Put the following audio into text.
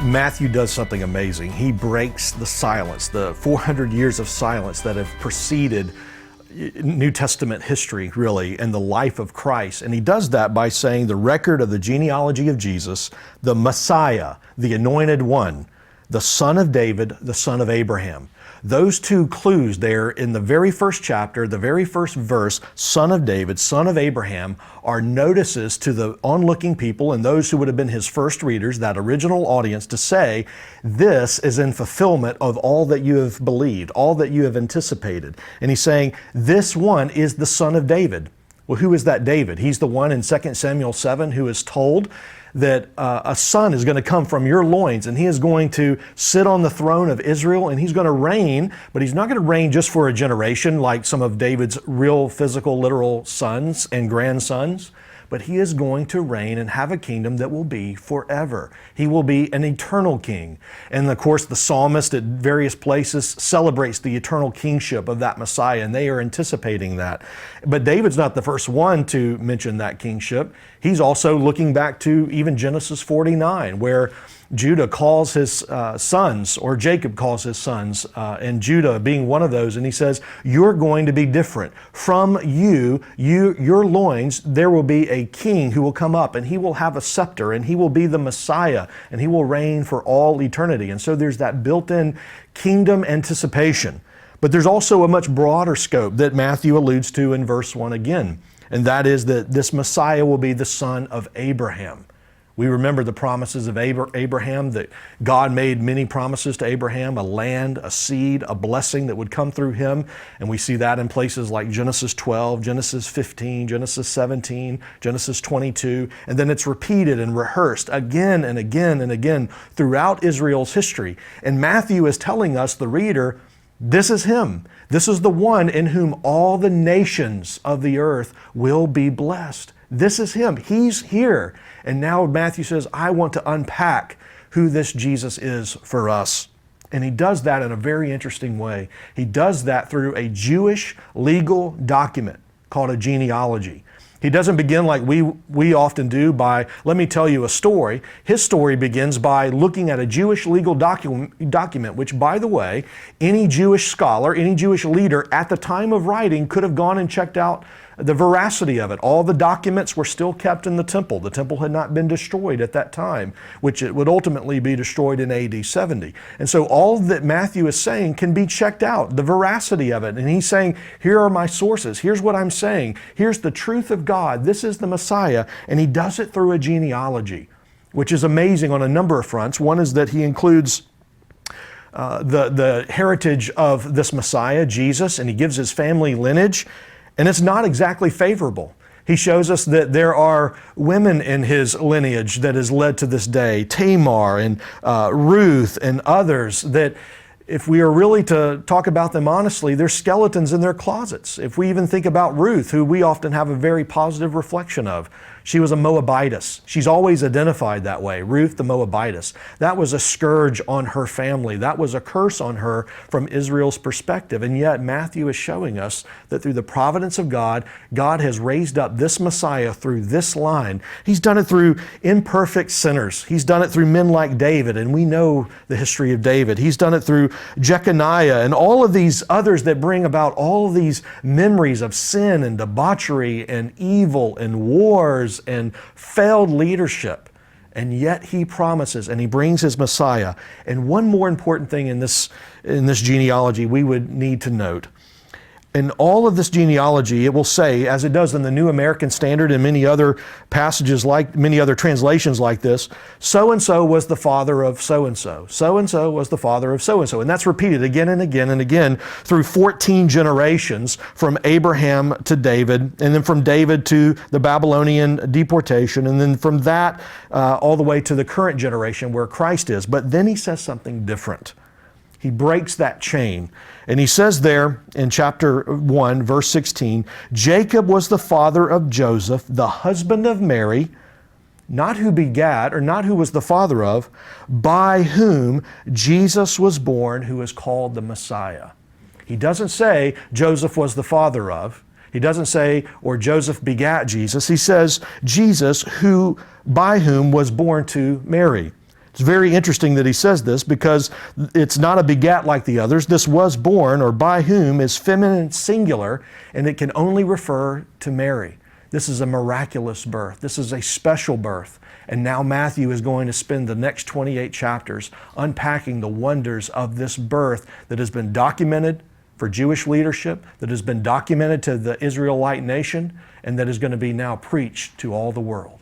Matthew does something amazing. He breaks the silence, the 400 years of silence that have preceded New Testament history, really, and the life of Christ. And he does that by saying the record of the genealogy of Jesus, the Messiah, the Anointed One, the Son of David, the Son of Abraham. Those two clues there in the very first chapter, the very first verse, Son of David, Son of Abraham, are notices to the onlooking people and those who would have been his first readers, that original audience, to say, this is in fulfillment of all that you have believed, all that you have anticipated. And he's saying, this one is the Son of David. Well, who is that David? He's the one in 2 Samuel 7 who is told that a son is going to come from your loins and he is going to sit on the throne of Israel and he's going to reign, but he's not going to reign just for a generation like some of David's real physical, literal sons and grandsons, but he is going to reign and have a kingdom that will be forever. He will be an eternal king. And of course, the psalmist at various places celebrates the eternal kingship of that Messiah, and they are anticipating that. But David's not the first one to mention that kingship. He's also looking back to even Genesis 49, where Judah calls his sons, or Jacob calls his sons, and Judah being one of those, and he says, you're going to be different. From your loins, there will be a king who will come up, and he will have a scepter, and he will be the Messiah, and he will reign for all eternity. And so there's that built-in kingdom anticipation. But there's also a much broader scope that Matthew alludes to in verse 1 again, and that is that this Messiah will be the son of Abraham. We remember the promises of Abraham, that God made many promises to Abraham, a land, a seed, a blessing that would come through him. And we see that in places like Genesis 12, Genesis 15, Genesis 17, Genesis 22. And then it's repeated and rehearsed again and again and again throughout Israel's history. And Matthew is telling us, the reader, this is him. This is the one in whom all the nations of the earth will be blessed. This is him. He's here. And now Matthew says, I want to unpack who this Jesus is for us. And he does that in a very interesting way. He does that through a Jewish legal document called a genealogy. He doesn't begin like we often do by, let me tell you a story. His story begins by looking at a Jewish legal document, which, by the way, any Jewish scholar, any Jewish leader at the time of writing could have gone and checked out the veracity of it. All the documents were still kept in the temple. The temple had not been destroyed at that time, which it would ultimately be destroyed in AD 70. And so all that Matthew is saying can be checked out, the veracity of it. And he's saying, here are my sources. Here's what I'm saying. Here's the truth of God. This is the Messiah. And he does it through a genealogy, which is amazing on a number of fronts. One is that he includes the heritage of this Messiah, Jesus, and he gives his family lineage. And it's not exactly favorable. He shows us that there are women in his lineage that has led to this day, Tamar and Ruth and others, that if we are really to talk about them honestly, they're skeletons in their closets. If we even think about Ruth, who we often have a very positive reflection of, she was a Moabitess. She's always identified that way, Ruth the Moabitess. That was a scourge on her family. That was a curse on her from Israel's perspective. And yet Matthew is showing us that through the providence of God, God has raised up this Messiah through this line. He's done it through imperfect sinners. He's done it through men like David, and we know the history of David. He's done it through Jeconiah and all of these others that bring about all of these memories of sin and debauchery and evil and wars and failed leadership. And yet he promises, and he brings his Messiah. And one more important thing in this genealogy we would need to note. In all of this genealogy, it will say, as it does in the New American Standard and many other passages like, many other translations like this, so-and-so was the father of so-and-so. So-and-so was the father of so-and-so. And that's repeated again and again and again through 14 generations from Abraham to David, and then from David to the Babylonian deportation, and then from that all the way to the current generation where Christ is. But then he says something different. He breaks that chain. And he says there in chapter 1, verse 16, Jacob was the father of Joseph, the husband of Mary, not who begat, or not who was the father of, by whom Jesus was born, who is called the Messiah. He doesn't say Joseph was the father of. He doesn't say, or Joseph begat Jesus. He says, Jesus, by whom was born to Mary. It's very interesting that he says this because it's not a begat like the others. This was born, or by whom, is feminine singular, and it can only refer to Mary. This is a miraculous birth. This is a special birth. And now Matthew is going to spend the next 28 chapters unpacking the wonders of this birth that has been documented for Jewish leadership, that has been documented to the Israelite nation, and that is going to be now preached to all the world.